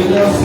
Yang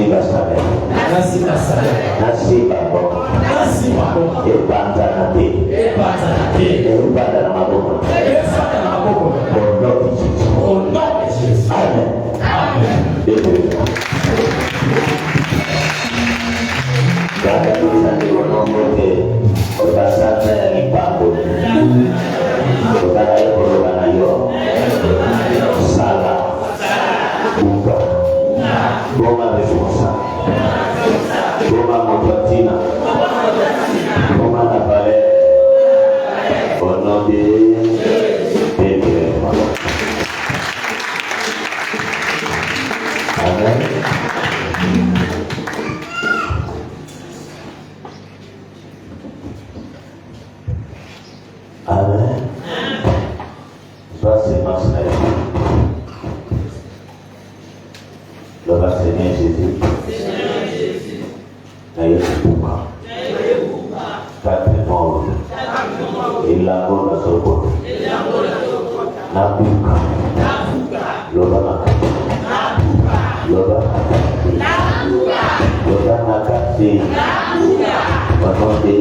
basale. Nasi basale. Nasi babo. Nasi babo. Ebanza nate. Ebanza nate. Ebanda na maboko. Ebanda na maboko. Ondo Jesus. Amen. Amen. Baada ya kuondoke kwa sasa ya mipango. Kutaka kuroga nayo. Sala. Buka. Goma refusa. Goma mototina. Goma na pale. Onode. Amen. Amen. Basi masai. Doa Seigneur Jésus. Na Yesu buka. Kati moro. Ilango na soko. Na buka. Loba nakati. Loba nakati. Wanode.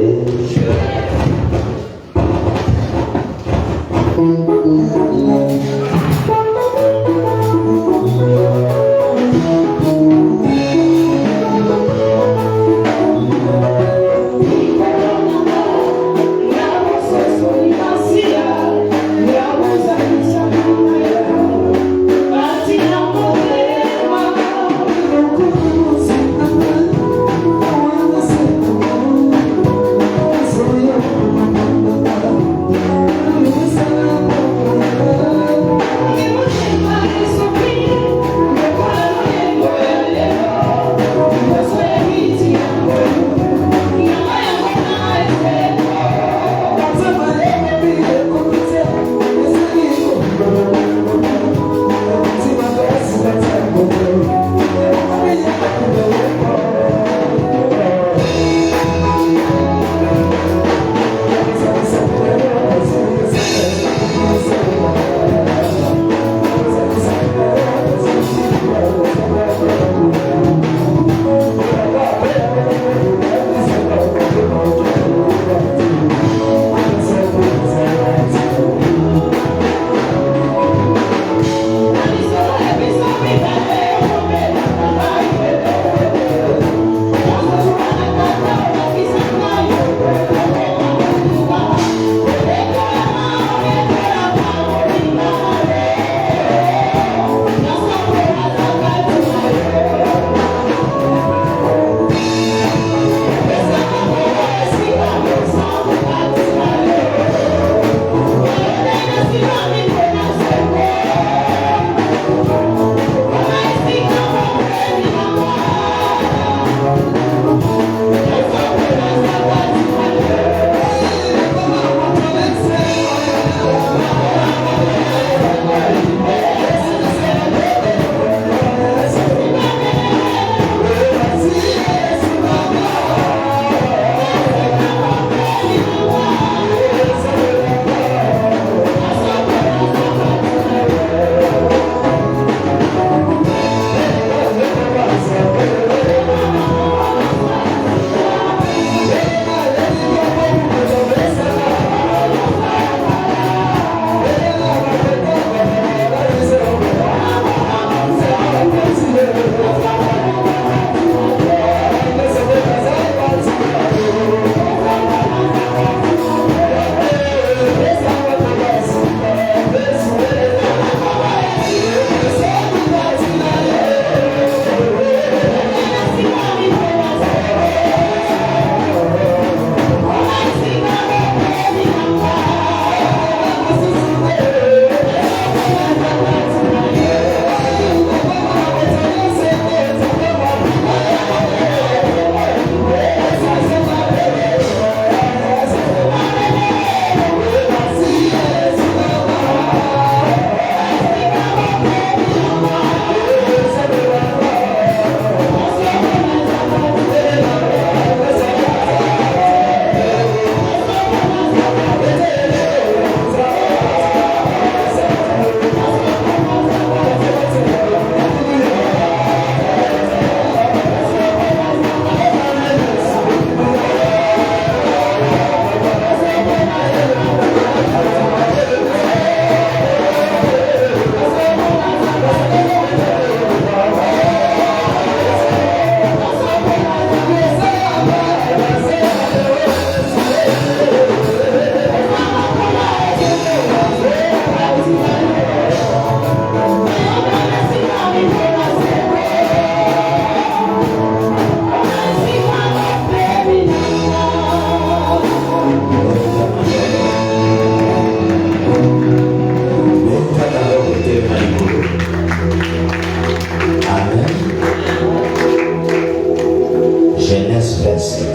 Genèse 27,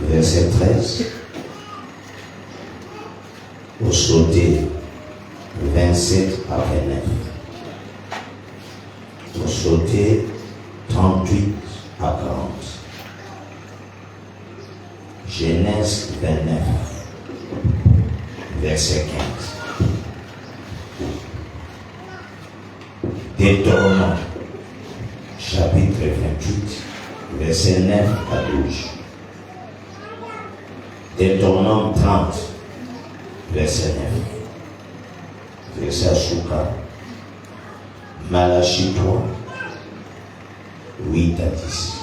verset 13. Au sauter 27 à 29. Au sauter 38 à 40. Genèse 29, verset 15. Deutéronome, chapitre 28, verset 9 à 12. Deutéronome 30, verset 9. Verset Asuka. Malachie 3, 8 à 10.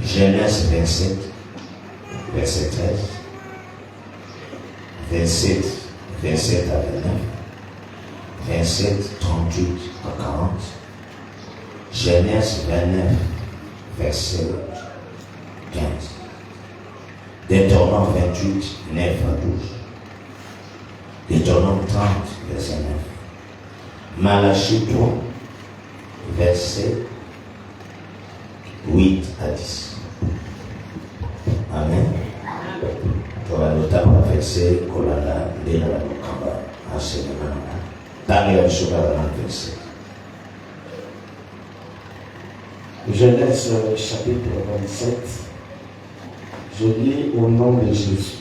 Genèse 27, verset 13. 27 à 29. 27, 38 à 40. Genèse 29, verset 15. Deutéronome 28, 9 à 12. Deutéronome 30, verset 9. Malachie 3, verset 8 à 10. Amen. Pour la notable verset, Kolala, Dena la Mokamba, enseignement. Daniel Souka, verset. Genèse chapitre 27. Je lis au nom de Jésus.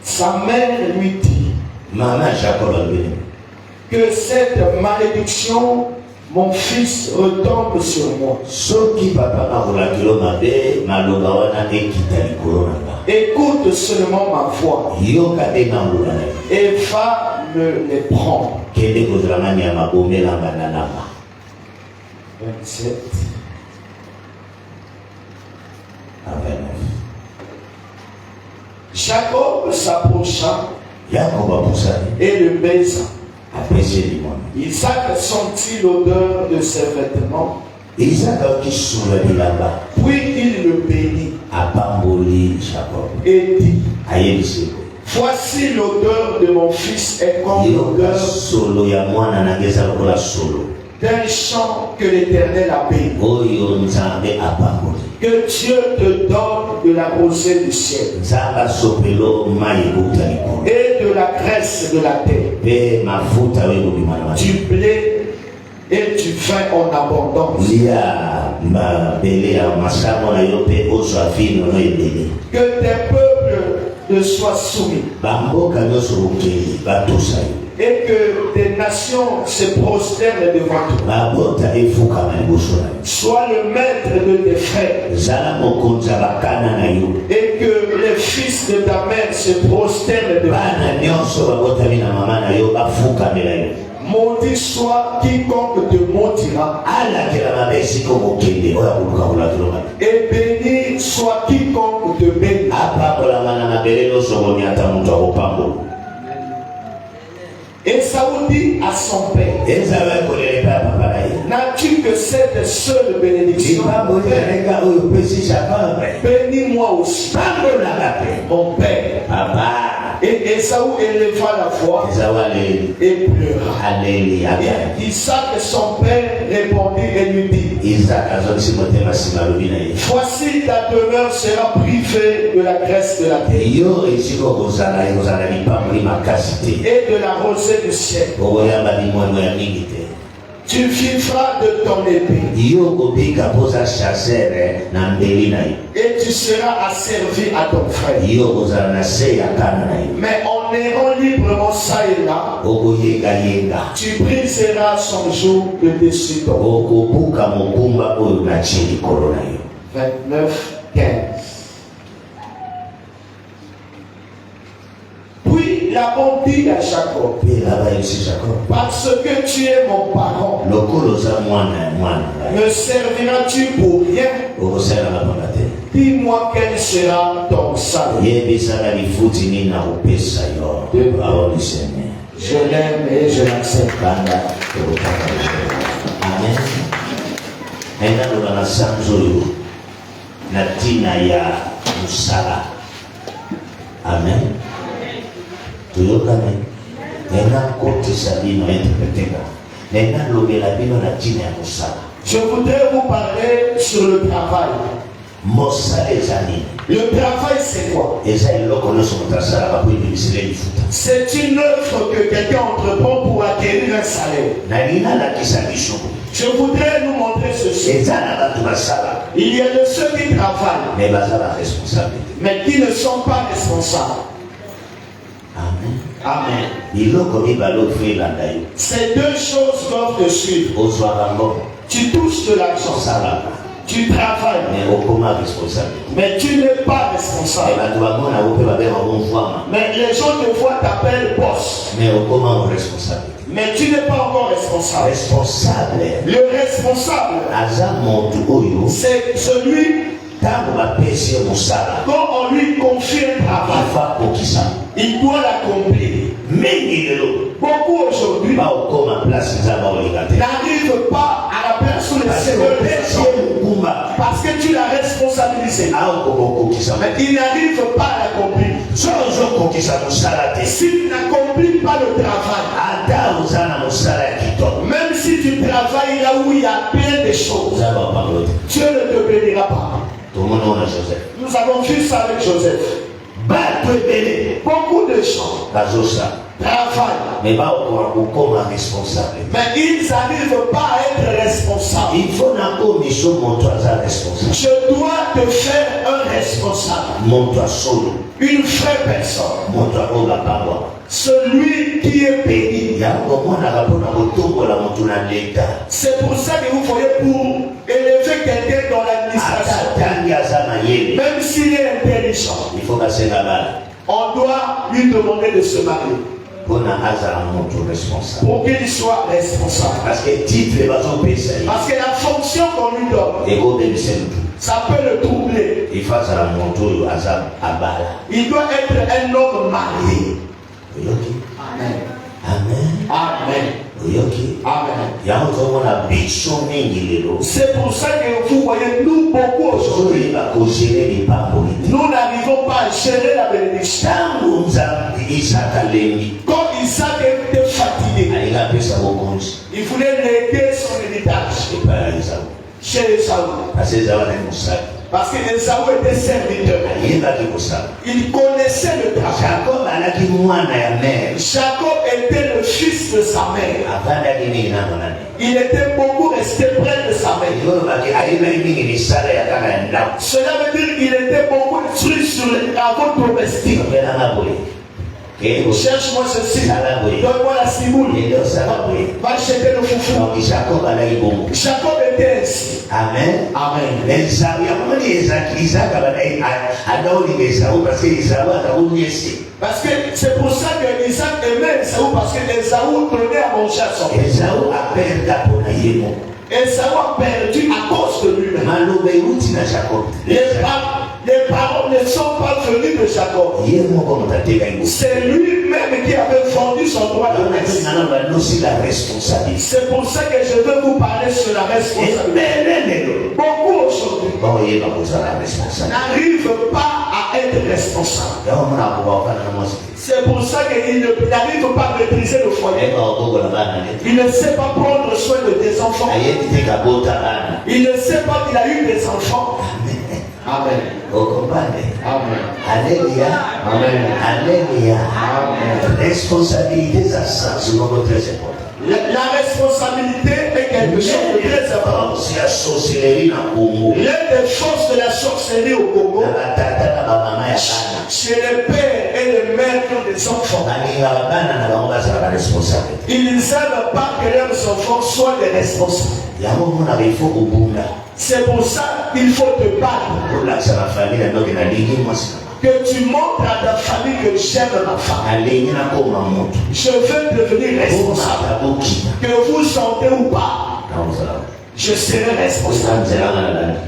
Sa mère lui dit, Maman Jacob a venu. que cette malédiction, mon fils, retombe sur moi. Soki papa marola kilo mabe maloba wana ekita likolo nanga. Écoute seulement ma voix Yoka de nangula na. et va me les prendre. Kende kozala ya mabomela ngana nanga. 27 à 29. Jacob s'approcha Jacob a poussé. et le baisa. Après c'est limon. Isaac sentit l'odeur de ses vêtements, Isaac a qui soulevé là-bas. puis il le bénit A pamboli Jacob. et dit, Ayebisi. voici l'odeur de mon fils est comme Yoka l'odeur solo ya mwana nageza lokola solo. d'un champ que l'Éternel a béni. Oyo nzambe a pamboli. Que Dieu te donne de la rosée du ciel Nzamba sopelo mai buta likolo. et de la graisse de la terre, Pe mafuta wewe bimana. du blé et du vin en abondance. Lia mabele ya masamo na yo pe ozwa vino no ebele. Que tes peuples te soient soumis Bamboka nyonso okeli batosa yo. et que tes nations se prosternent devant toi. Babota efukama liboso na yo. Sois le maître de tes frères Zala mokonzi ya bakana na yo. et que les fils de ta mère se prosternent devant toi. Bana nyonso babotami na mama na yo bafukamela yo. Maudit soit quiconque te maudira Alakela mabe esika okokende oyo akoluka kolakelo mabe. et béni soit quiconque te bénit. Apambolama na mabele nyonso boni ata moto akopambola. Esaü dit à son père, Ezawa ekolele mpe ya papa na ye. n'as-tu que cette seule bénédiction? Libamboli aleka oyo opesi Jacob. Bénis-moi aussi, Pambolaka mpe. mon père. Papa. Et Esaü éleva la voix Ezawa aleli. et pleura. Aleli abia. Et Isaac, son père, répondit et lui dit, Isaac azongisi motema nsima alobi na ye. voici ta demeure sera privée de la graisse de la terre Yo esika okozala lipamboli makasi te. et de la rosée du ciel. Okoyamba limwemwe ya mingi te. Tu vivras de ton épée Yo kobika mpoza chasseur na mbeli na yo. et tu seras asservi à ton frère. Yo kozala na se ya kana na yo. Mais en errant librement ça et là, Okoyengayenga. tu briseras son joug de dessus ton. Okobuka mokumba oyo natie likolo na yo. 29, 15. Puis Laban dit à Jacob, Mpe laba yosi Jacob. parce que tu es mon parent, Lokolo oza mwana ya mwana na yo. me serviras-tu pour rien? Okosalaka mpona te. Dis-moi quel sera ton salut. Yebisaka lifuti nini na kopesa yo. Parole du Seigneur. Je l'aime et je l'accepte. Banda tokotaka likolo. Amen. Enda loba na sanzo oyo. na tina ya musala. Amen. Tuyokane. Nena kote sabino interprétera. Nena lobela bino na tina ya musala. Je voudrais vous parler sur le travail. Le travail, c'est quoi? C'est une œuvre que quelqu'un entreprend pour acquérir un salaire. Je voudrais nous montrer ceci. Il y a de ceux qui travaillent, mais qui ne sont pas responsables. Amen. Amen. Ces deux choses doivent te suivre. Tu touches de l'argent. Tu travailles, mais tu n'es pas responsable. Mais les gens te voient t'appeler boss, mais tu n'es pas encore responsable. Le responsable, c'est celui quand on lui confie un travail, il doit l'accomplir. Beaucoup aujourd'hui n'arrivent pas à la place où les Seigneurs parce que tu l'as responsabilisé. Mais il n'arrive pas à l'accomplir. Si tu n'accomplis pas le travail, même si tu travailles là où il y a plein de choses, Dieu ne te bénira pas. Nous avons vu ça avec Joseph. Beaucoup de gens travaillent, mais ils n'arrivent pas à être responsables. Je dois te faire un responsable, une vraie personne, celui qui est béni. C'est pour ça que vous voyez, pour élever quelqu'un dans l'administration, même s'il est intelligent, on doit lui demander de se marier pour qu'il soit responsable. Parce que la fonction qu'on lui donne, ça peut le troubler. Il doit être un homme marié. Amen. Amen. Amen. Amen. C'est pour ça que vous voyez, nous beaucoup aujourd'hui, nous n'arrivons pas à gérer la bénédiction. Quand Isaac était fatigué, il voulait léguer son héritage chez Esaü. Parce que Esaü était serviteur. Il connaissait le travail. Jacob était le fils de sa mère. Il était beaucoup resté près de sa mère. Cela veut dire qu'il était beaucoup instruit sur les travaux domestiques. Cherche-moi ceci. Donne-moi la ciboule. Va jeter le foufou. Jacob était ainsi. Amen. Amen. Parce que c'est pour ça que Isaac aimait Esaü, parce que Esaü donnait à manger à son fils. Esaü a perdu à cause de lui-même. Les parents ne sont pas venus de Jacob. C'est lui-même qui avait vendu son droit de naissance. C'est pour ça que je veux vous parler sur la responsabilité. Beaucoup aujourd'hui n'arrivent pas à être responsables. C'est pour ça qu'il n'arrive pas à maîtriser le foyer. Il ne sait pas prendre soin de tes enfants. Il ne sait pas qu'il a eu des enfants. Amen. Amen. Alléluia. Amen. Alléluia. Amen. Responsabilité, ça c'est un mot très important. La responsabilité est quelque chose de très important. C'est la sorcellerie dans le Congo. L'une des forces de la sorcellerie au Congo, chez les pères et les mères qui ont des enfants, ils n'aiment pas que leurs enfants soient des responsables. C'est pour ça qu'il faut te battre. Que tu montres à ta famille que j'aime ma femme. Je veux devenir responsable. Que vous sentez ou pas, je serai responsable.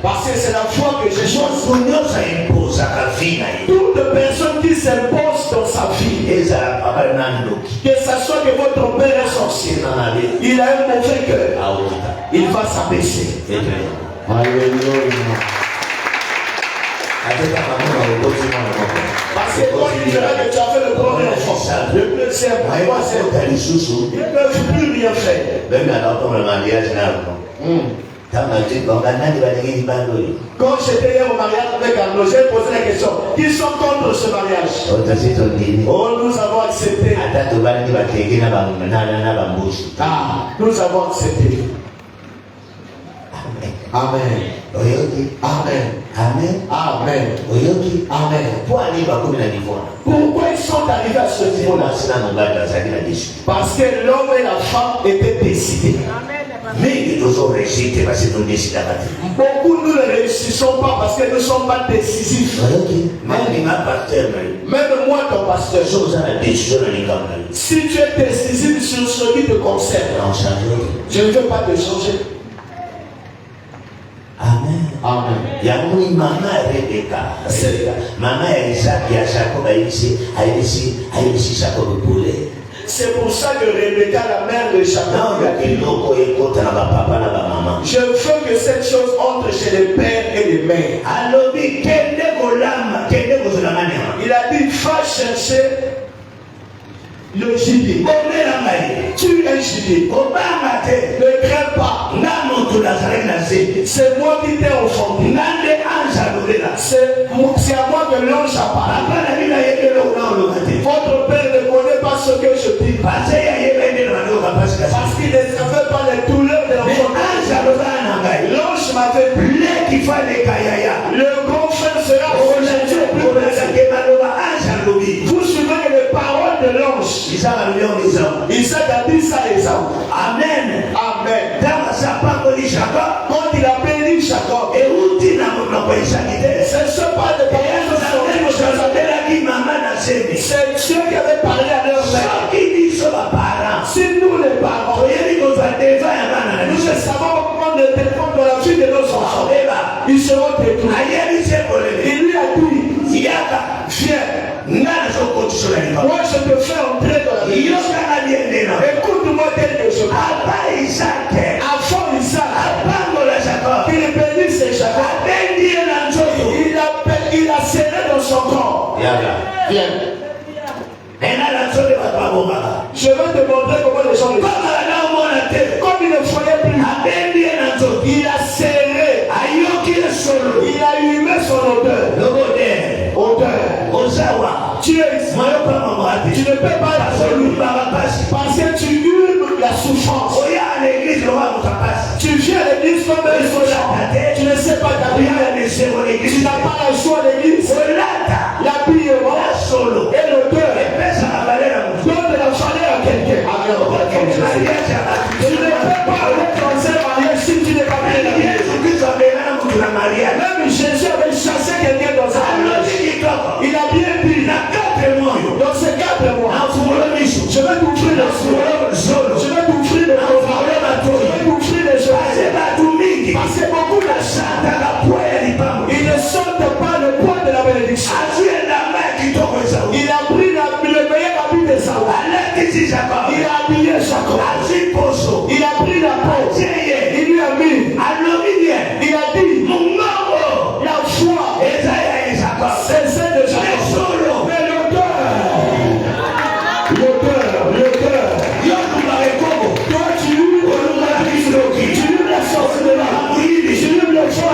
Parce que c'est la foi que j'ai choisie. Toute personne qui s'impose dans sa vie, que ce soit que votre père est sorcier, il a un mauvais cœur, il va s'abaisser. Alléluia. Parce que quand il dira que tu as fait le premier enfant, le deuxième, le troisième, ils ne peuvent plus rien faire. Quand j'étais hier au mariage avec Arnaud, j'ai posé la question, qui sont contre ce mariage? Oh, nous avons accepté. Nous avons accepté. Amen. Amen. Amen. Amen. Amen. Pourquoi ils sont arrivés à ce niveau-là? Parce que l'homme et la femme étaient décidés. Mais nous avons réussi parce que nous décidons. Beaucoup nous ne réussissons pas parce que nous ne sommes pas décisifs. Même moi, ton pasteur, si tu es décisif sur ce qui te concerne, je ne veux pas te changer. Amen. Amen. Yamuni mama Rebecca. Mama Isaac ya Jacob haïsi Jacob poulet. C'est pour ça que Rebecca, la mère de Jacob, je veux que cette chose entre chez les pères et les mères. Il a dit, va chercher le gibier. Tu es gibier. Ne crains pas. C'est moi qui t'ai enfanté. C'est à moi que l'ange apparaît. Votre père ne connaît pas ce que je dis. Parce qu'il ne savait pas les douleurs de l'enfant. L'ange m'avait dit, le grand frère sera aujourd'hui. Vous suivez les paroles de l'ange. Isaac a dit ça à Esaü. Amen. Amen. Quand il a béni Jacob, c'est ce pas de paroles de c'est Dieu qui avait parlé à leur mère. Si nous les parents, nous ne savons comment le téléphone dans la vie de nos enfants, ils seront détruits. Il lui a dit, viens. Moi je te fais entrer dans la vie. Écoute-moi quelque chose. Avant Isaac, il bénisse Jacob. Il a serré dans son corps. Viens. Je vais te montrer comment les gens le font. Comme il ne voyait plus, il a serré. Il a humé son odeur. Tu es ici. Tu ne peux pas être parce que tu humes la souffrance. Tu viens à l'église comme un soldat. Tu ne sais pas t'habiller. Tu n'as pas la joie à l'église. L'habillement et l'odeur donne de la valeur à quelqu'un. Tu ne peux pas être dans un mariage si tu n'es pas bien habillé. Même Jésus avait chassé quelqu'un dans un mariage. Il a bien dit, dans ces 4 mois, je vais t'ouvrir le sol. Je vais t'ouvrir le sol. Je vais t'ouvrir les choses. Parce que beaucoup de chats, ils ne sentent pas le poids de la bénédiction. Il a pris le meilleur habit de Saül. Il a habillé Jacob. Il a pris la peau. Il lui a mis. Il a dit, la foi, c'est celle de Jacob. Mais l'odeur. Toi tu humes la sorte de là. Tu humes le feu.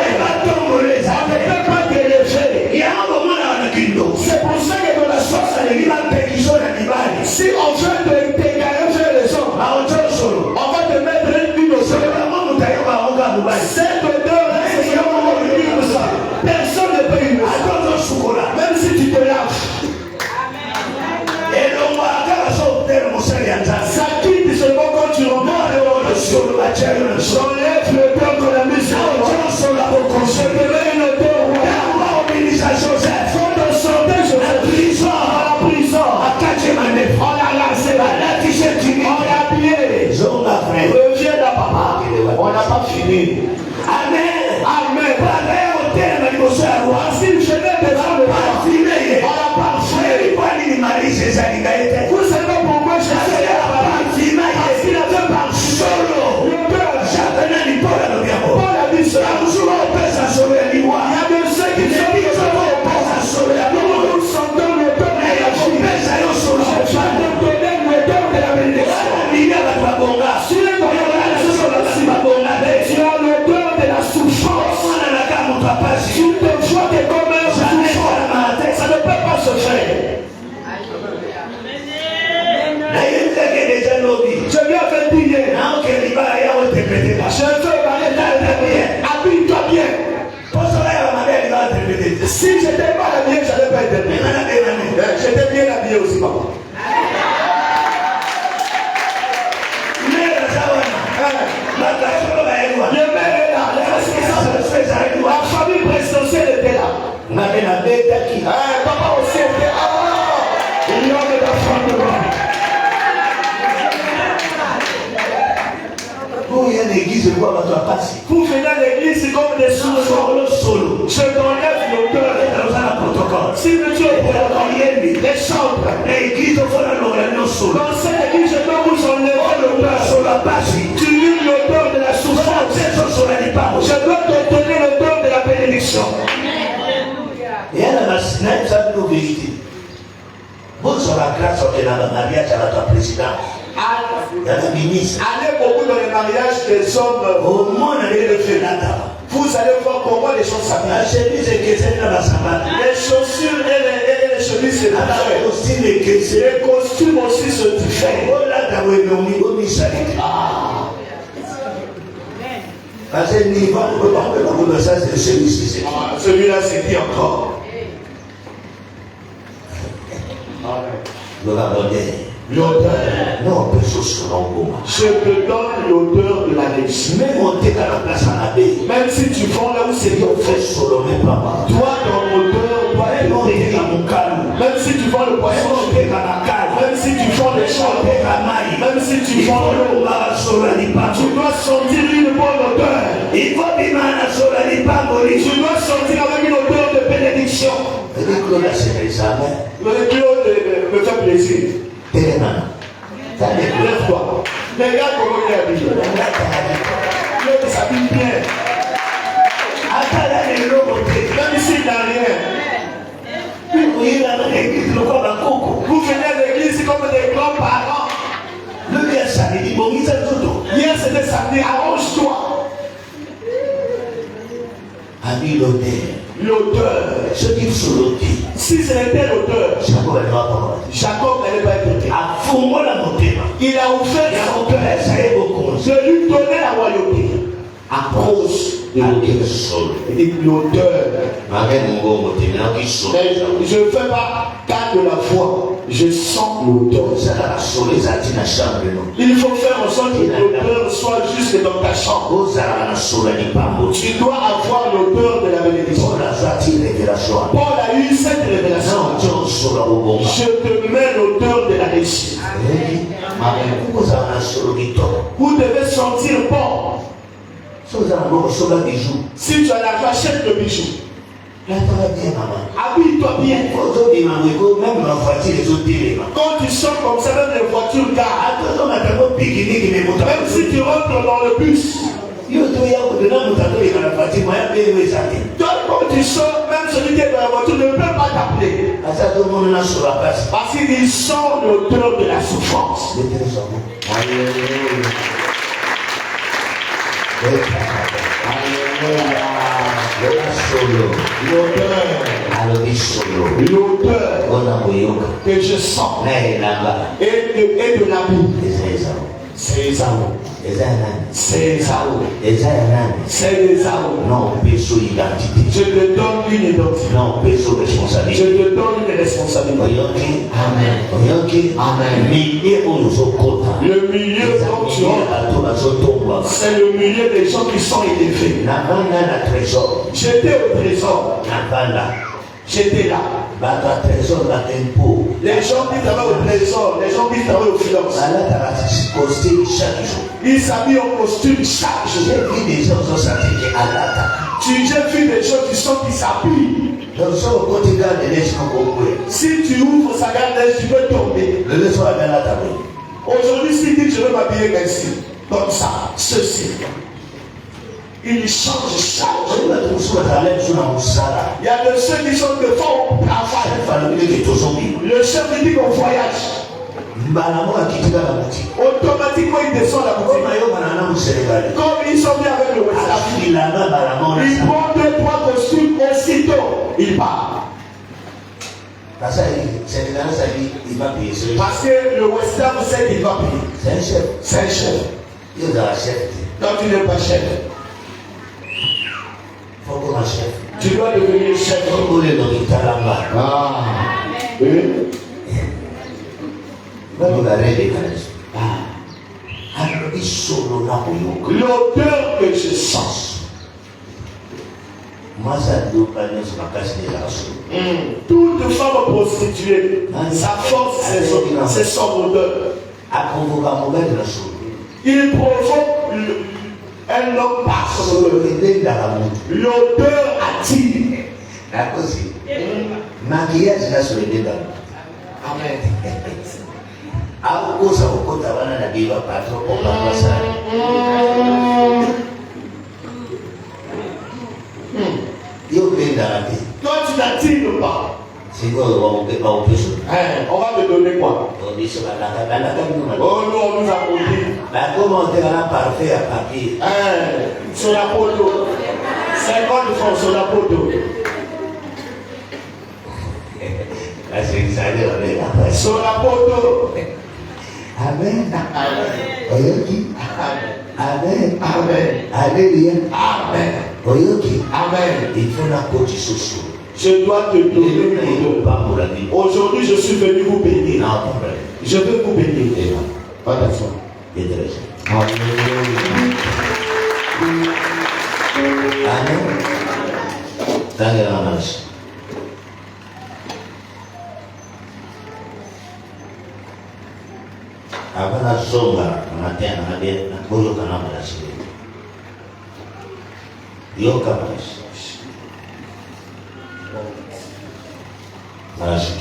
On ne peut pas te lever. C'est pour ça que dans la source, si on veut t'égarer vers les hommes, on va te mettre une odeur. Cette odeur, personne ne peut humer ça. Même si tu te laves. Ça quitte seulement quand tu remontes. J'enlève le temps qu'on a mis sur moi. Je te mets une odeur. Faut te sortir, je vais à la prison. On l'a lancé. On l'a habillé. Reviens là, papa. On n'a pas fini. Amen. Amen. Parce qu'il venait devant le parfumé. On l'a parfumé. Vous savez pourquoi je suis là? Parce qu'il avait parfumé. Paul a dit cela. Il y a de ceux qui sont Tu te vois que comme un souffrant. Ça ne peut pas se faire. Je viens te dire. Je veux parler bien. Habille-toi bien. Si j'étais pas habillé, je n'allais pas être bien. J'étais bien habillé aussi, papa. La famille présidentielle était là. Papa aussi était là. Il y a de la femme. Vous venez à l'église comme des sous-solos. Je t'enlève l'auteur. Si le Dieu est les chambres. Dans cette église, je dois vous enlever l'auteur. Tu lis l'auteur de la souffrance. Je dois te donner l'auteur de la bénédiction. Allez beaucoup dans les mariages des hommes. Vous allez voir comment les choses s'appliquent. Les chaussures et les chemises se diffèrent. Les costumes aussi se diffèrent. Celui-là c'est qui encore? L'odeur. Je te donne l'odeur de la nation. Même si tu vends là où c'est ton fait. Toi, ton odeur doit être monté. Même si tu vends le poisson, même si tu vends les champs, même si tu vends l'eau, tu dois sentir une bonne odeur. Tu dois sentir avec une odeur de bénédiction. Le Claude me fait plaisir. Lève-toi. Regarde comment il est habillé. L'autre s'habille bien. Même s'il n'a rien. Vous venez à l'église comme des grands-parents. Hier c'était samedi. Arrange-toi. L'odeur. Si ce n'était l'odeur, Jacob n'allait pas être prêt. Il a ouvert son cœur de lui donner la royauté à cause de l'odeur. Je ne fais pas cas de la voix, je sens l'odeur. Il faut faire en sorte que l'odeur soit juste dans ta chambre. Tu dois avoir l'odeur de la bénédiction. Paul a eu cette révélation. Je te mets l'odeur de la réussite. Vous devez sentir bon. Si tu as l'argent, achète le bijou. Habille-toi bien. Quand tu sors comme ça, même les voitures garent. Même si tu rentres dans le bus. Quand tu sors, même celui qui est dans la voiture ne peut pas t'appeler. Parce qu'il sent l'odeur de la souffrance. L'odeur que je sens et de l'habit. C'est Esaü. C'est Esaü. C'est Esaü. Je te donne une identité. Je te donne une responsabilité. Amen. Le milieu quand tu rentres, c'est le milieu des gens qui sont élevés. J'étais au trésor. J'étais là. Les gens qui travaillent au trésor, les gens qui travaillent aux finances, ils s'habillent en costume chaque jour. J'ai vu des gens qui s'habillent. Si tu ouvres sa garde, tu peux tomber. Aujourd'hui, si tu dis que je veux m'habiller ainsi, comme ça, ceci. Il change chaque jour. Il y a de ceux qui sont de forts au travail. Le chef dit qu'on voyage. automatiquement il descend la boutique. Comme ils sont bien avec le West, il prend 2-3 costumes aussitôt, il part. Parce que le Western sait qu'il va payer. C'est un chef. Donc tu n'es pas chef. Tu dois devenir chef. Oui. L'odeur que je sens. Toute femme prostituée, sa force, c'est son odeur. Il provoque un homme par son odeur. L'odeur attire. Maquillage là sur les débats. Amen. Toi tu n'attires pas. On va te donner quoi? Oh nous on nous a produit. Sur la photo. 50 francs sur la photo. Sur la photo. Amen. Amen. Amen. Amen. Alléluia. Amen. Amen. Il faut la côte sous. Je dois te donner. Aujourd'hui, je suis venu vous bénir. Je veux vous bénir. Attention. Amen. Abana songa matin ade na boyo kana marashi yoka marashi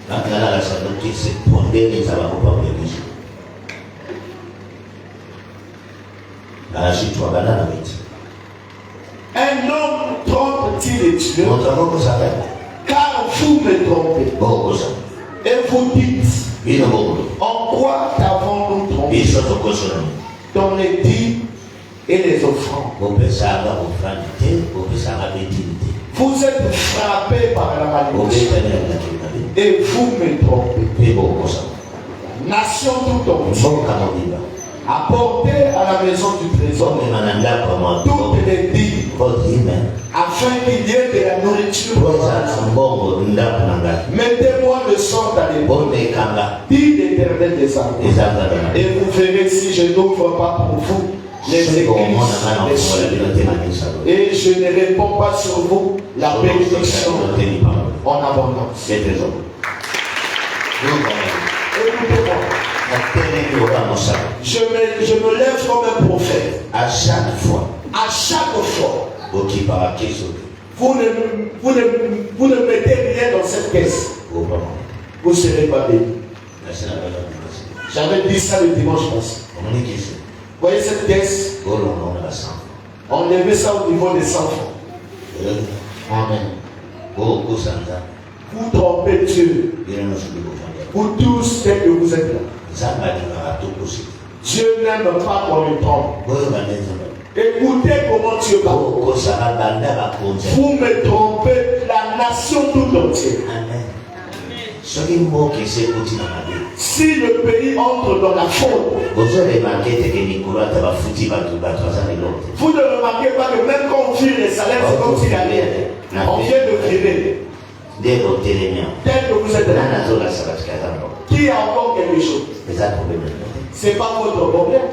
nakala la sababu se pondeni sababu kwa mwisho marashi tu abana na witi un homme trompe-t-il et Dieu car vous me trompez et vous dites en quoi t'avons-nous trompé? Dans les dîmes et les offrandes. Vous êtes frappés par la malédiction et vous me trompez. Nation tout entière, apportez à la maison du trésor toutes les dîmes afin qu'il y ait de la nourriture. Mettez-moi le sang dans les bons, dit l'Éternel des armées, et vous verrez si je n'ouvre pas pour vous les églises, et je ne réponds pas sur vous la bénédiction en abondance. Écoutez-moi. Je me lève comme un prophète. À chaque fois. Vous ne mettez rien dans cette caisse. Vous ne serez pas béni. J'avais dit ça le dimanche passé. Vous voyez cette caisse? On levait ça au niveau des 100 francs. Amen. Vous trompez Dieu. Vous tous, dès que vous êtes là. Dieu n'aime pas qu'on le trompe. Écoutez comment Dieu parle. Vous me trompez, la nation tout entière. Si le pays entre dans la faute, vous ne remarquez pas que même quand on vire les salaires, c'est comme s'il y avait. On vient de virer. Tel que vous êtes là. Qui a encore quelque chose? Ce n'est pas votre problème.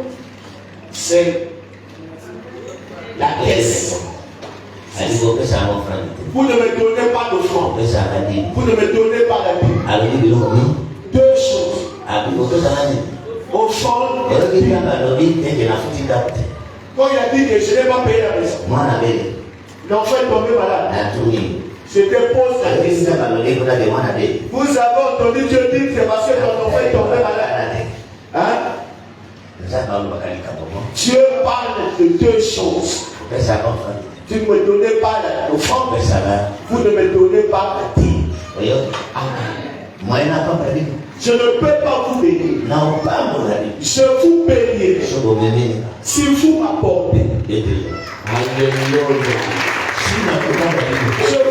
C'est la caisse. Vous ne me donnez pas d'offrande. Vous ne me donnez pas la vie. Deux choses. Offrande et vie. Quand il a dit que je n'ai pas payé la maison, l'enfant est tombé malade. Je te pose la question. Vous avez entendu Dieu dire que c'est parce que ton enfant est tombé malade. Hein? Dieu parle de deux choses. Tu ne me donnez pas l'offrande. Vous ne me donnez pas la dîme. Je ne peux pas vous bénir. Je vous bénis. Si vous m'apportez. Je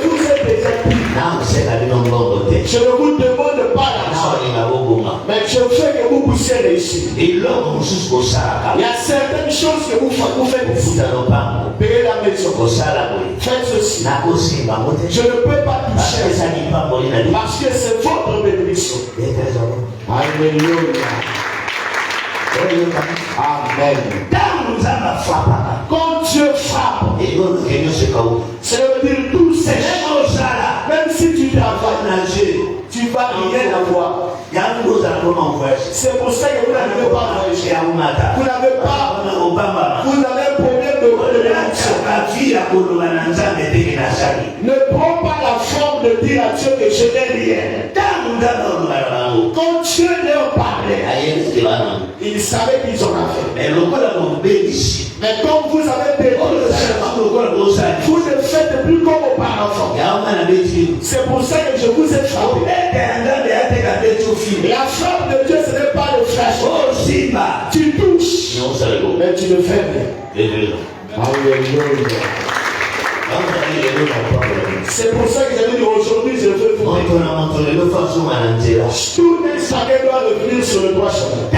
vous ai déjà dit. Je ne vous demande pas l'argent. Mais je veux que vous puissiez réussir. Il y a certaines choses que vous faites ici. Payez la maison. Faites ceci. Je ne peux pas toucher. Parce que c'est votre bénédiction. Alléluia. Amen. Quand Dieu frappe, ça veut dire tout sèche. Même si tu travailles, tu vas rien avoir. C'est pour ça que vous n'avez pas voyagé. Vous n'avez pas. Vous avez un problème de bénédiction. Ne prends pas la forme de dire à Dieu que je n'ai rien. Quand Dieu leur parlait, ils savaient qu'ils en avaient. Mais comme vous avez perdu le chemin, vous ne faites plus comme auparavant. C'est pour ça que je vous ai frappé. La frappe de Dieu, ce n'est pas le flash. Tu touches, mais tu ne fais rien. Alléluia. C'est pour ça que j'ai dit aujourd'hui, je veux vous dire. Tout chacun doit revenir sur le droit chemin.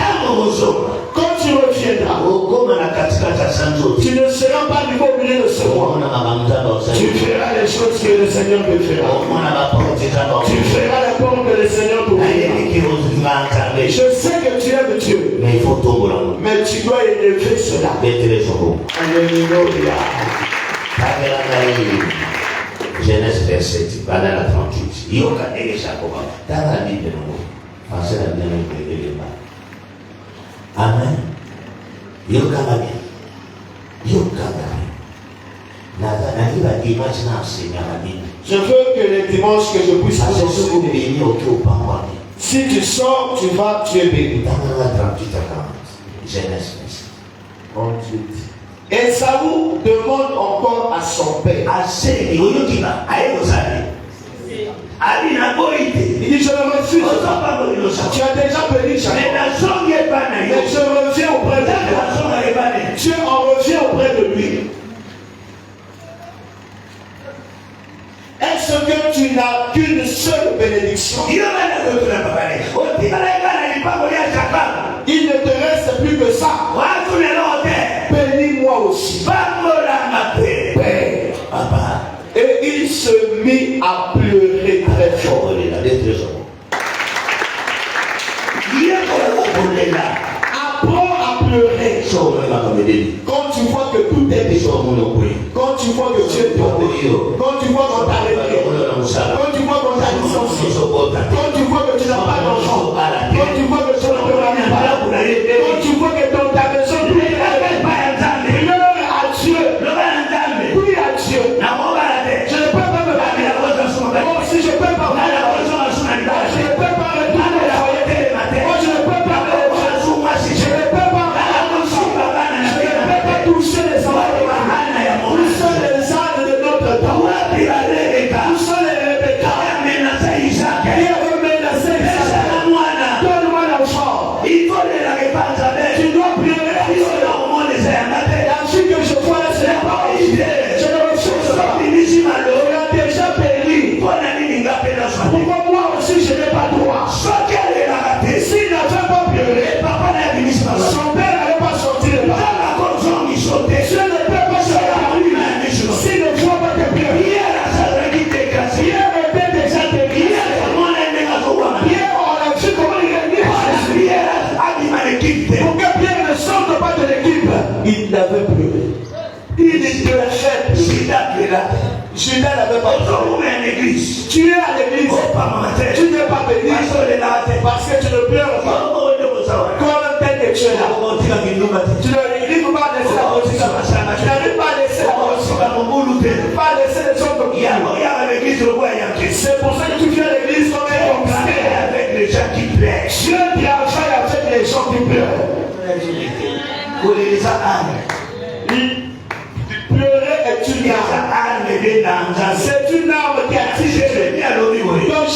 Quand tu reviendras, tu ne seras pas du au milieu de ce monde. Tu feras les choses que le Seigneur te fera. Tu feras les portes que le Seigneur t'ouvrira. Je sais que tu aimes Dieu, mais tu dois élever cela. Alléluia. Genèse verset 38. Amen. Je veux que les dimanches que je puisse enseigner. Si tu sors, tu es béni. Genèse 38. Et Saül demande encore à son père. Il dit, je le refuse. Tu as déjà béni Jacob. Mais je reviens auprès de toi. Dieu en revient auprès de lui. Est-ce que tu n'as qu'une seule bénédiction? Il ne te reste plus que ça. Bénis-moi aussi. Père. Et il se mit à pleurer très fort. Apprends à pleurer. Quand tu vois que tout est déjà. Quand tu vois que tu es tombé. Quand tu vois qu'on t'a réglé. Quand tu vois qu'on t'a licencié. Quand tu vois que tu n'as pas d'enfant. Quand tu vois que tu n'as pas d'enfant. Quand tu vois que dans ta maison tout est réglé. Pleure à Dieu. Prie à Dieu. Je ne peux pas me battre. Moi aussi je ne peux pas me battre. Je ne peux pas retourner au foyer. Moi je ne peux pas me battre. Je ne peux pas toucher les enfants. Où sont les ânes de notre temps? Où sont les Rebecca? Qui a menacé Isaac? Donne-moi l'enfant. Tu dois pleurer. La fille que je vois là, ce n'est pas idée. Je ne refuse pas. On a déjà béni. Pourquoi moi aussi je n'ai pas droit? S'il n'avait pas pleuré, son père n'allait pas sortir de là. Je ne peux pas sortir. S'il ne voit pas que pleurer, Pierre était déjà déguisé. Pierre, on a vu comment il est né. Pour que Pierre ne sorte pas de l'équipe, il n'avait pleuré. Il était faible. Judas n'avait pas pleuré. Tu es à l'église. Tu n'es pas béni. Parce que tu ne pleures pas. Quand on t'aide que tu es là, tu n'arrives pas à laisser la position. Tu n'arrives pas à laisser la position. Tu n'arrives pas à laisser les autres. C'est pour ça que tu viens à l'église comme un conquisté. Dieu travaille avec les gens qui pleurent. Pleurer est une arme. C'est une arme qui attire. Donc,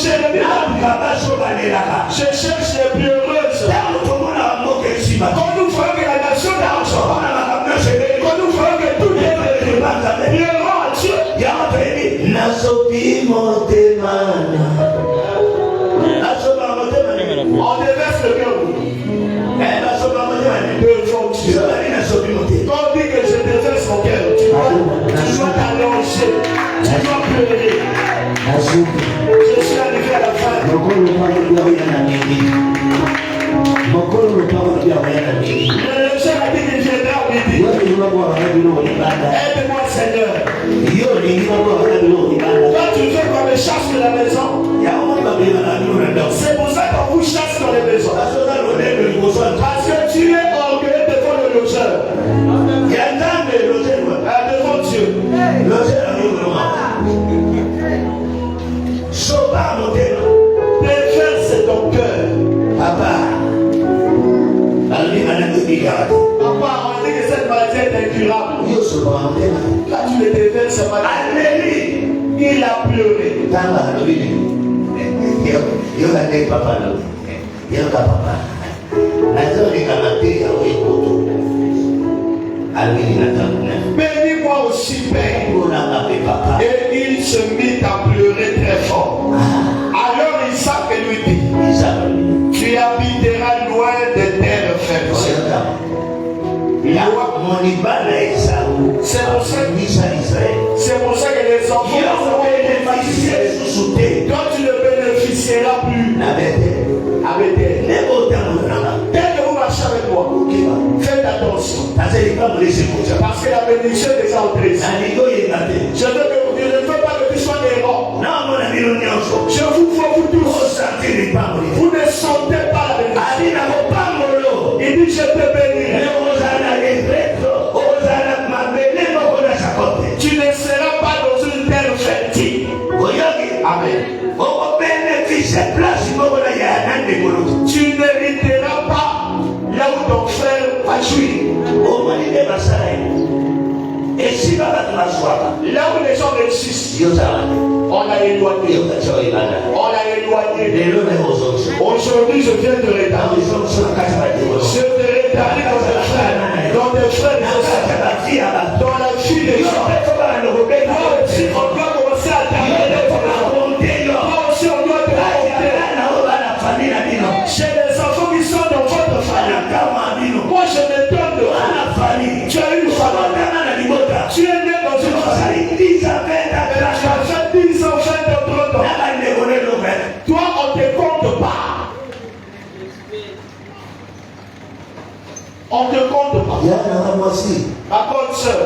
pleurer. Je suis arrivé à la fin. Le chef a dit qu'il viendra au midi. Aide-moi, Seigneur. Toi, tu veux qu'on me chasse de la maison. C'est pour ça qu'on vous chasse dans les maisons. Parce que tu es orgueilleux devant le logeur. Devant Dieu. Déverse ton cœur. Papa, on dit que cette maladie est incurable. Là, tu le déverses maladie. Il a pleuré. Bénis-moi aussi, Père. Et il se mit à pleurer très fort. Alors Isaac lui dit, tu habiteras loin des terres fermes. C'est pour ça que les enfants vont bénéficier. Toi, tu ne bénéficieras plus. Dès que vous marchez avec moi, faites attention. Parce que la bénédiction est déjà entrée. Je ne veux pas que tu sois errant. Je vous vois vous tous. Vous ne sentez pas la bénédiction. Il dit je te bénirai. Tu ne seras pas dans une terre fertile. Amen. Tu n'hériteras pas là où ton frère va jouir. Là où les gens réussissent, on l'a éloigné. Aujourd'hui, je viens de rétablir. Je te rétablis dans tes frères, dans la vie des gens. Si on doit commencer à t'amener, toi aussi on doit te raconter. Chez les enfants qui sont dans votre famille, moi je me donne de famille. Tu as une famille. Tu es né dans une famille. Tu as fait 10 ans, 20 ans, 30 ans. Toi, on ne te compte pas. On ne te compte pas. Ma bonne soeur,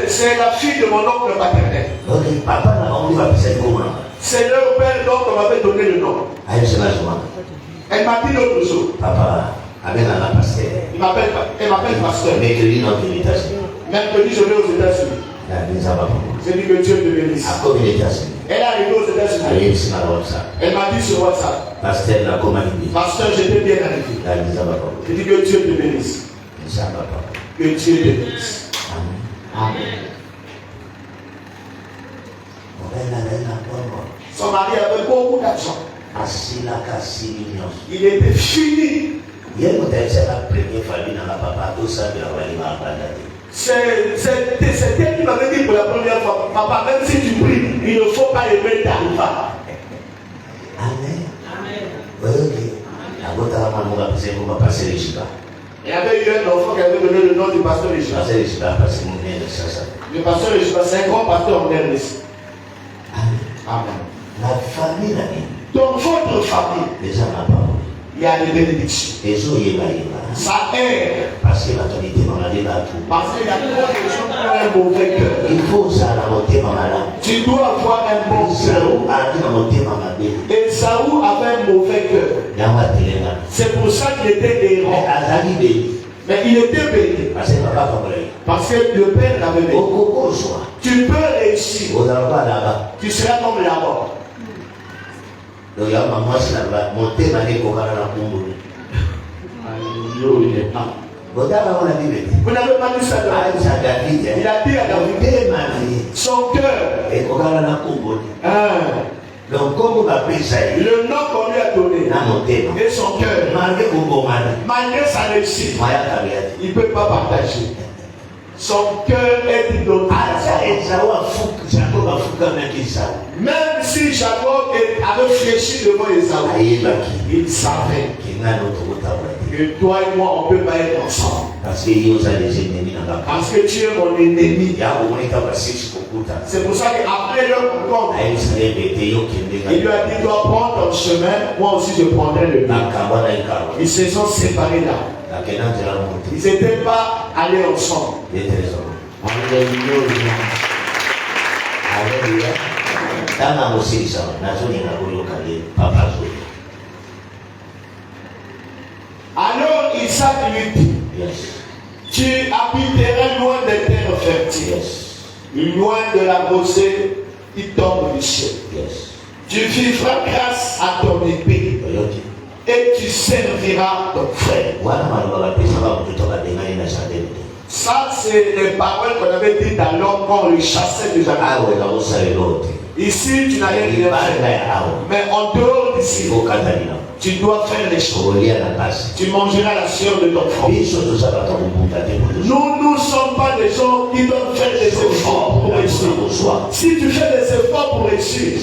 c'est la fille de mon oncle paternel. C'est leur père donc on m'avait donné le nom. Elle m'a dit l'autre jour. Elle m'appelle pasteur. Mercredi, je vais aux États-Unis. J'ai dit que Dieu te bénisse. Elle est arrivée aux États-Unis. Elle m'a dit sur WhatsApp. Pasteur, j'étais bien arrivé. J'ai dit que Dieu te bénisse. Que Dieu te bénisse. Amen. Son mari avait beaucoup d'argent. Il était fini. C'était elle qui m'avait dit pour la première fois, papa, même si tu pries, il ne faut pas aimer ta femme. Amen. Il y avait eu un enfant qui avait donné le nom du pasteur Richard. Le pasteur Richard, c'est un grand pasteur en RDC. Amen. La famille, dans votre famille, il y a des bénédictions. Ça aide. Parce qu'il y a trop de gens qui ont un mauvais cœur. Tu dois avoir un bon cœur. Esaü avait un mauvais cœur. C'est pour ça qu'il était errant. Mais il était béni. Parce que le Père l'avait béni. Tu peux réussir. Tu seras comme là-bas. Donc il y a maman qui va monter ma nez pour aller à la Kumbu. Vous n'avez pas dit ça. Il a dit à David, son cœur. Donc comme vous appelez ça, le nom qu'on lui a donné et son cœur, malgré sa réussite, il ne peut pas partager. Son cœur est doté. Même si Jacob avait fléchi devant Esaü, il savait Que toi et moi, on ne peut pas être ensemble. Parce que tu es mon ennemi. C'est pour ça qu'après leur rencontre, il lui a dit, toi prends ton chemin, moi aussi je prendrai le mien. Ils se sont séparés là. Ils n'étaient pas allés ensemble. Alors Isaac lui dit, tu habiteras loin des terres fertiles, loin de la rosée qui tombe du ciel. Tu vivras grâce à ton épée et tu serviras ton frère. Ça, c'est les paroles qu'on avait dites à l'homme quand on le chassait du jardin. Ici, tu n'as rien fait. Mais en dehors d'ici, tu dois faire les choses. Tu mangeras la sueur de ton front. Nous ne sommes pas des gens qui doivent faire des efforts pour réussir. Si tu fais des efforts pour réussir,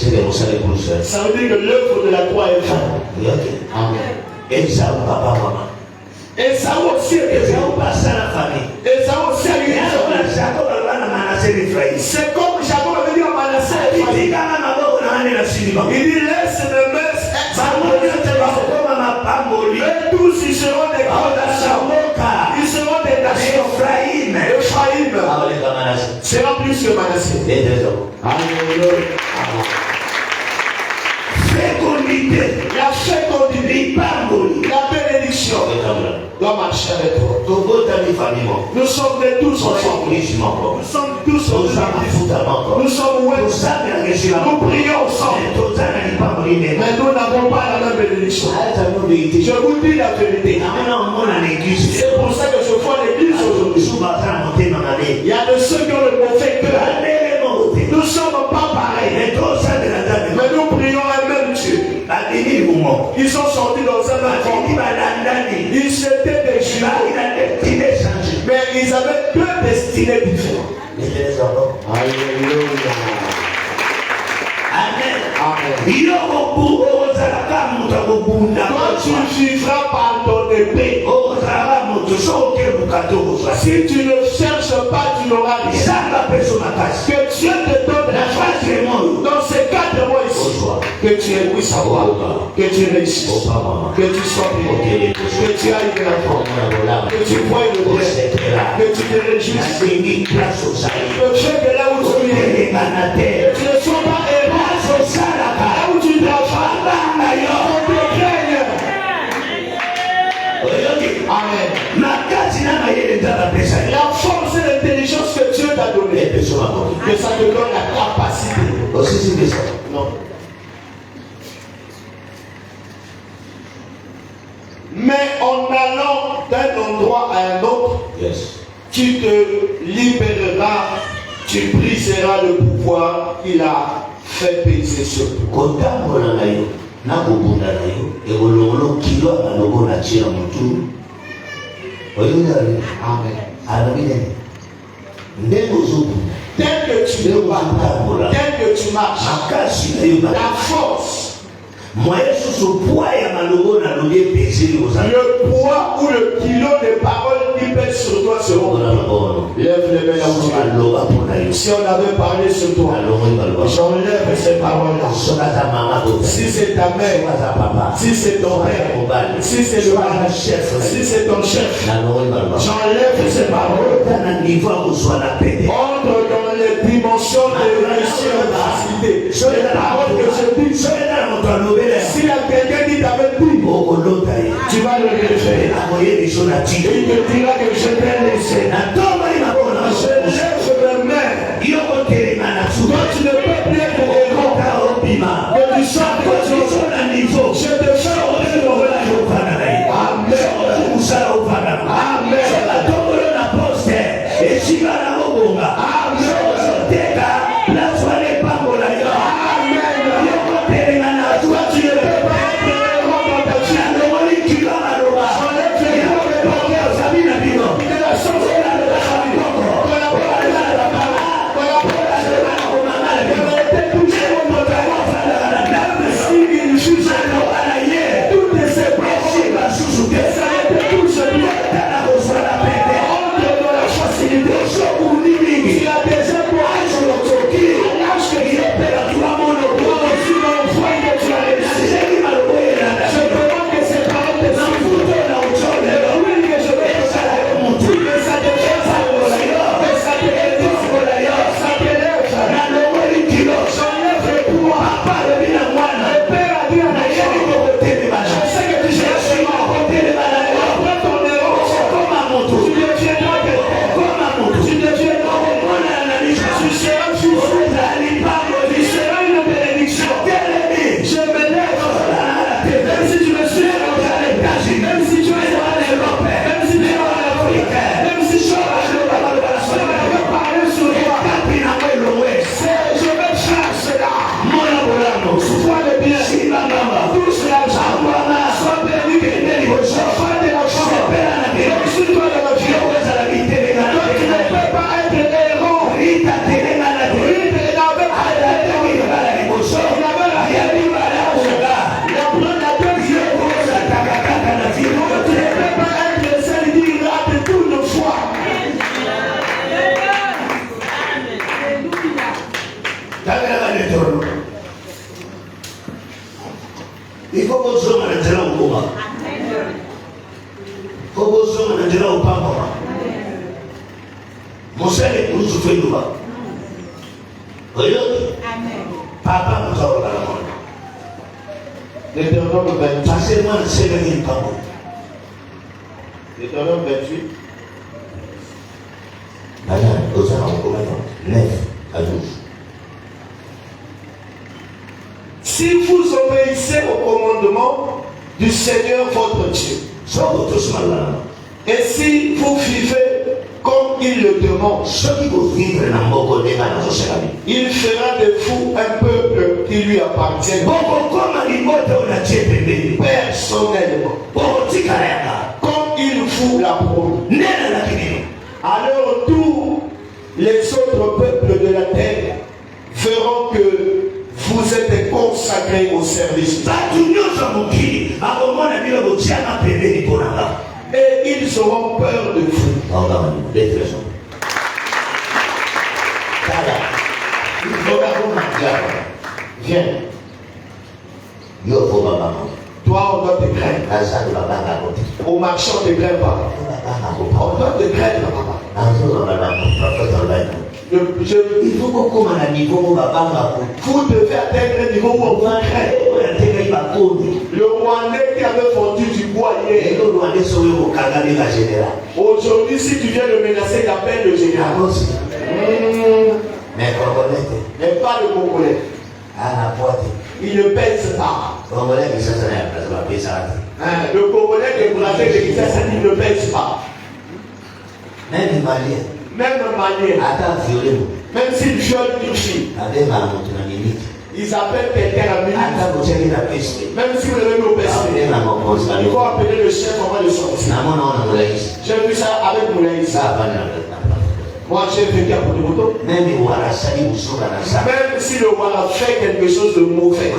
ça veut dire que l'œuvre de la croix est faite. Amen. Et ça aussi, c'est comme Jacob avait dit à Manassé. Il dit laisse mes mains et tous ils seront des grands nations. Ils seront des nations. Ephraïm sera plus que Manassé. Alléluia. Fécondité, la fécondité, la bénédiction doit marcher avec toi. Nous sommes tous ensemble. Nous sommes tous ensemble. Nous sommes ouverts. Nous prions ensemble. Mais nous n'avons pas la même bénédiction. Je vous dis la vérité. C'est pour ça que je vois l'église aujourd'hui. Il y a de ceux qui ont le mauvais cœur. Nous ne sommes pas pareils. Mais nous prions un même Dieu. Ils sont sortis dans un enfant. Ils s'étaient des jumeaux. Mais ils avaient deux destinées différentes. Alléluia. Amen. Toi, tu vivras par ton épée. Si tu ne cherches pas, tu n'auras rien. Que Dieu te donne la grâce dans ces 4 mois ici. Que tu aies oui savoir, que tu réussisses, que tu sois bien, que tu ailles de la forme, que tu voies le bien, que tu te réjouisses. Que Dieu que là où tu es, tu ne sois pas errant. Là où tu travailles, on te craigne. Amen. La force et l'intelligence que Dieu t'a donnée, que ça te donne la capacité. Non. Mais en allant d'un endroit à un autre, tu te libéreras, tu briseras le pouvoir qu'il a fait peser sur toi. Amen. Tel que tu te bats, tel que tu marches, la force, le poids ou le kilo de paroles qui pèsent sur toi seront. Lève les mains là où tu es. Si on avait parlé sur toi, j'enlève ces paroles-là. Si c'est ta mère, si c'est ton père, si c'est le chef, si c'est ton chef, j'enlève ces paroles. Entre dans les dimensions de réussite et de facilité. Les paroles que je dis, si il y a quelqu'un qui t'avait dit, tu vas le référer. Et il te dira que je t'ai laissé. Je lève mes mains. Toi, tu ne peux plus être héros. Que tu saches que tu es un niveau. Je te fais entrer dans la joie. Amen. Amen. Il faut que vous soyez maintenant au combat. Il faut que vous soyez maintenant au papa. Mon frère est pour nous souffrir de bas. Voyez? Papa nous a regardé. Deutéronome 28. Passez-moi le Seigneur une parole. Deutéronome 28. Maintenant, nous allons commencer 9 à 12. Si vous obéissez au commandement du Seigneur votre Dieu, et si vous vivez comme il le demande, il fera de vous un peuple qui lui appartient personnellement, comme il vous l'a promis. Alors tous les autres peuples de la terre verront que vous êtes consacrés au service. Et ils auront peur de vous. Viens. Toi, on doit te craindre. Au marché, on ne te craint pas. On doit te craindre, papa. Il faut qu'on à un niveau où vous devez atteindre un niveau où on vous craint. Le Rwandais qui avait fondu du bois hier. Aujourd'hui, si tu viens le menacer, il appelle le général. Mais pas le Congolais. Il ne pèse pas. Le Congolais qui est bravé de Kinshasa, il ne pèse pas. Même le Malien. Même s'il viole une fille, ils appellent quelqu'un à minute. Même si vous l'avez mis au PC, il faut appeler le chef avant de sortir. J'ai vu ça avec Moulaïs. Moi j'ai vécu à Potopoto. Même si le roi a fait quelque chose de mauvais.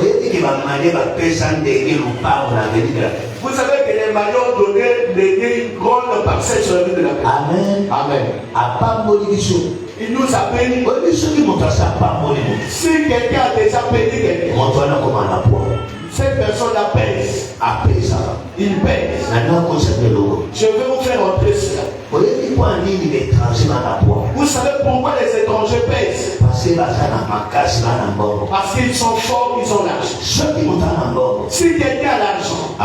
Vous savez que les Maliens ont donné une grande parcelle sur la ville de la paix. Amen. Il nous a bénis. Si quelqu'un a déjà béni quelqu'un, cette personne-là pèse. Il pèse. Je vais vous faire entrer cela. Vous savez pourquoi les étrangers pèsent? Parce qu'ils sont forts, ils ont l'argent. Si quelqu'un a l'argent,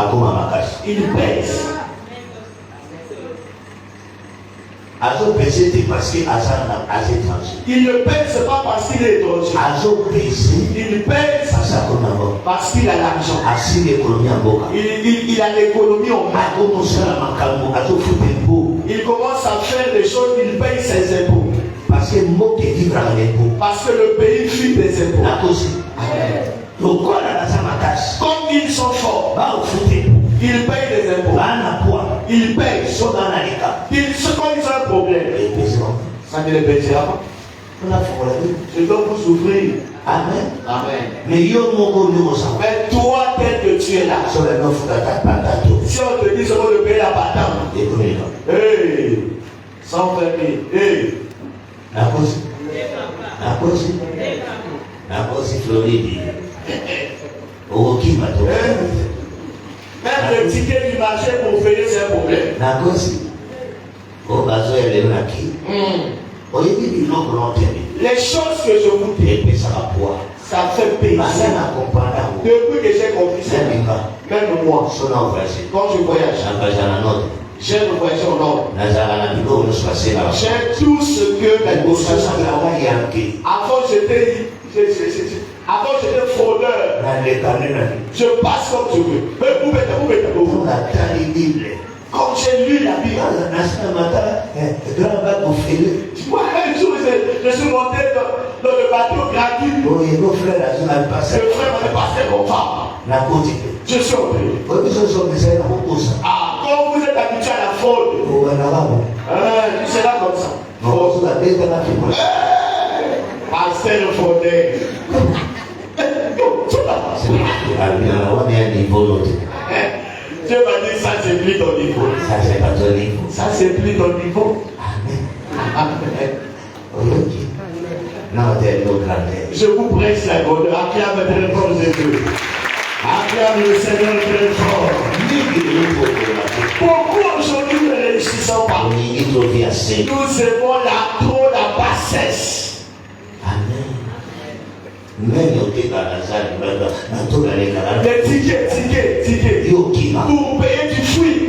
il pèse. Il ne pèse pas parce qu'il est étranger. Il pèse parce qu'il a l'argent. Il a l'économie en main. Il commence à faire des choses, il paye ses impôts. Parce que le pays fuit des impôts. Comme ils sont forts, ils payent des impôts. Ils payent. Quand ils ont un problème, ça ne les pèsera pas. Je dois vous ouvrir. Amen. Mais toi, tel que tu es là, si on te dit ce qu'on le paye la patente, sans fermer, même le ticket du marché pour payer, c'est un problème. Les choses que je vous dis, ça fait payer. Depuis que j'ai compris ça, même moi, quand je voyage, j'aime voyager au nord. J'aime tout ce que la négociation. Avant j'étais fraudeur. Je passe comme je veux. Quand j'ai lu la Bible, moi, un jour, je suis monté dans le bateau gratuit. Le frère m'avait passé mon femme. Je suis entré. Quand vous êtes habitué à la fraude, c'est là comme ça. Pasteur le fraudeur. Dieu m'a dit ça c'est plus ton niveau. Ça c'est plus ton niveau. Amen. Je vous presse la grandeur. Acclame votre réponse de Dieu. Amen. Acclame le Seigneur très fort. Beaucoup aujourd'hui ne réussissons pas. Nous aimons la bassesse. Amen. Les tickets. Pour payer du fruit.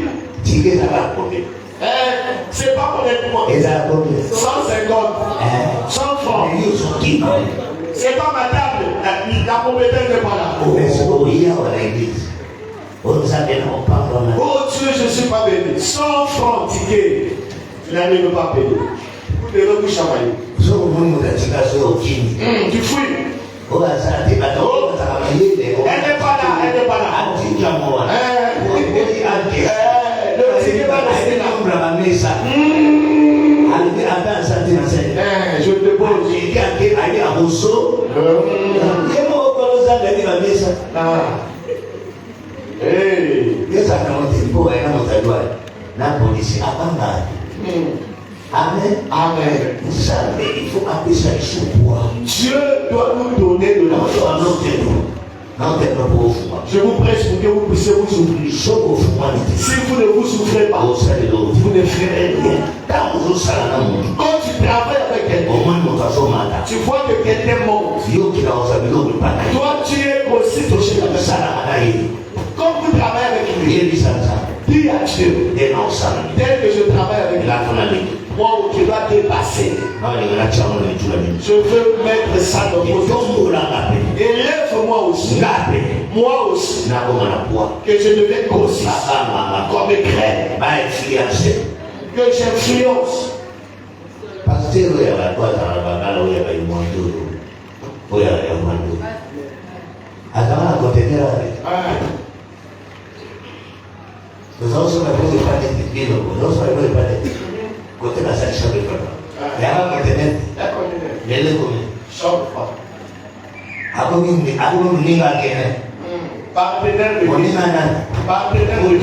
C'est pas pour les mots. 150. 100 francs. C'est pas ma table. La compétence n'est pas là. Oh Dieu, je ne suis pas béni. 100 francs ticket. Tu n'arrives même pas payer. Vous devez vous chamailler. Du fruit. Elle n'est pas là. Le ticket va rester là. Je te pose. Amen. Vous savez, il faut appeler ça du sous-poids. Dieu doit nous donner de l'argent. Je vous prêche pour que vous puissiez vous ouvrir. Si vous ne vous ouvrez pas, vous ne ferez rien. Quand tu travailles avec quelqu'un, tu vois que quelqu'un monte. Toi, tu es aussi touché à ça. Quand vous travaillez avec lui, dis à Dieu, tel que je travaille avec lui, moi, tu dois dépasser. Je veux mettre ça dans mon dos. Élève-moi aussi. Moi aussi. Que je devienne grossisse. Comme éclair. Que j'influence. Côté la salle chambre de papa. Il y a un conteneur. Il y a le commun. Chambre de papa. Partenaire de vie. Partenaire de vie.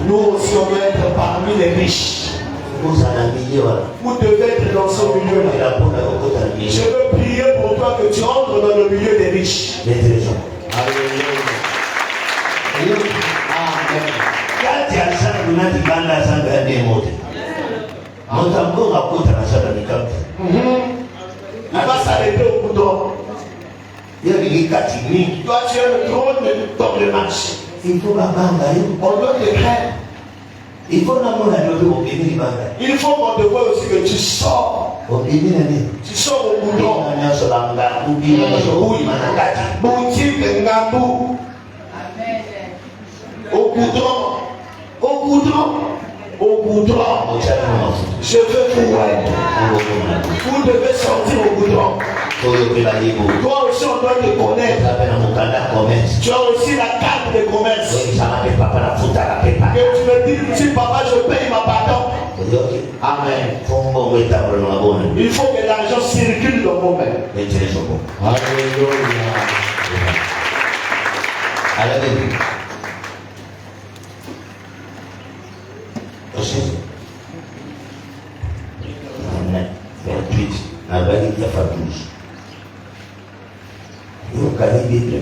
Nous aussi on veut être parmi les riches. Vous devez être dans ce milieu-là. Je veux prier pour toi que tu entres dans le milieu des riches. Il va s'arrêter au boudon. Toi, tu es le trône dans le marché. On doit te craindre. Il faut qu'on te voie aussi que tu sors. Tu sors au boudon. Boutique Ngambou. Au goudron. Je veux vous voir. Vous devez sortir au goudron. Toi aussi on doit te connaître. Tu as aussi la carte de commerce. Que tu me dis, si papa je paye ma pardon. Amen. Il faut que l'argent circule dans vos mains. Alléluia.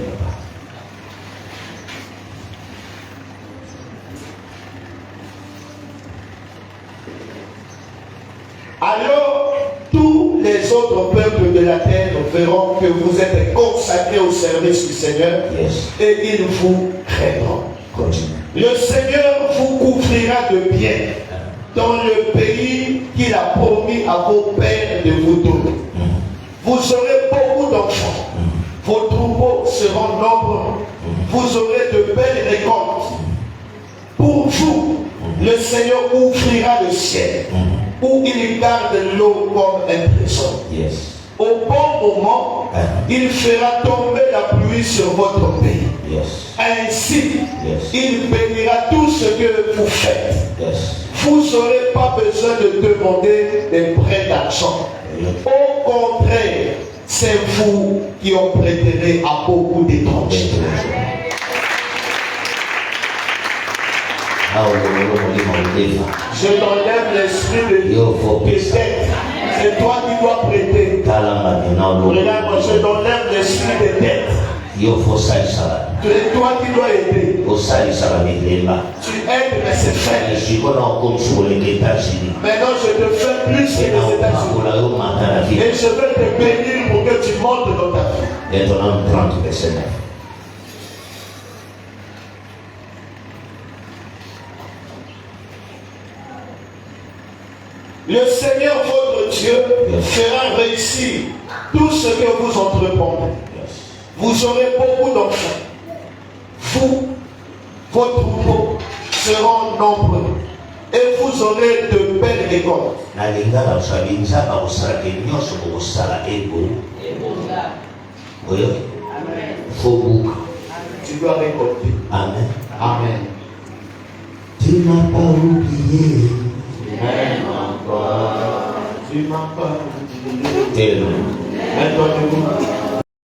Alors, tous les autres peuples de la terre verront que vous êtes consacrés au service du Seigneur et ils vous craindront. Le Seigneur vous couvrira de bien dans le pays qu'il a promis à vos pères de vous donner. Vous aurez beaucoup d'enfants. Vos troupeaux seront nombreux. Vous aurez de belles récoltes. Pour vous, le Seigneur ouvrira le ciel où il garde l'eau comme un trésor. Au bon moment, il fera tomber la pluie sur votre pays. Ainsi, il bénira tout ce que vous faites. Vous n'aurez pas besoin de demander des prêts d'argent. Au contraire, c'est vous qui en prêterez à beaucoup d'étrangers. Je t'enlève l'esprit de dette. C'est toi qui dois prêter. Regarde-moi, je t'enlève l'esprit de dette. C'est toi qui dois aider. Tu aides, mais c'est fait. Maintenant, je te fais plus que les États-Unis. Et je vais te bénir pour que tu montes dans ta vie. Deutéronome 30, verset 9. Le Seigneur votre Dieu fera réussir tout ce que vous entreprendrez. Vous aurez beaucoup d'enfants. Vous, vos troupeaux seront nombreux. Et vous aurez de belles récoltes. Tu dois récolter. Amen. Amen. Tu n'as pas oublié. Même encore. Tu m'as pas oublié. Amen. Maintenant,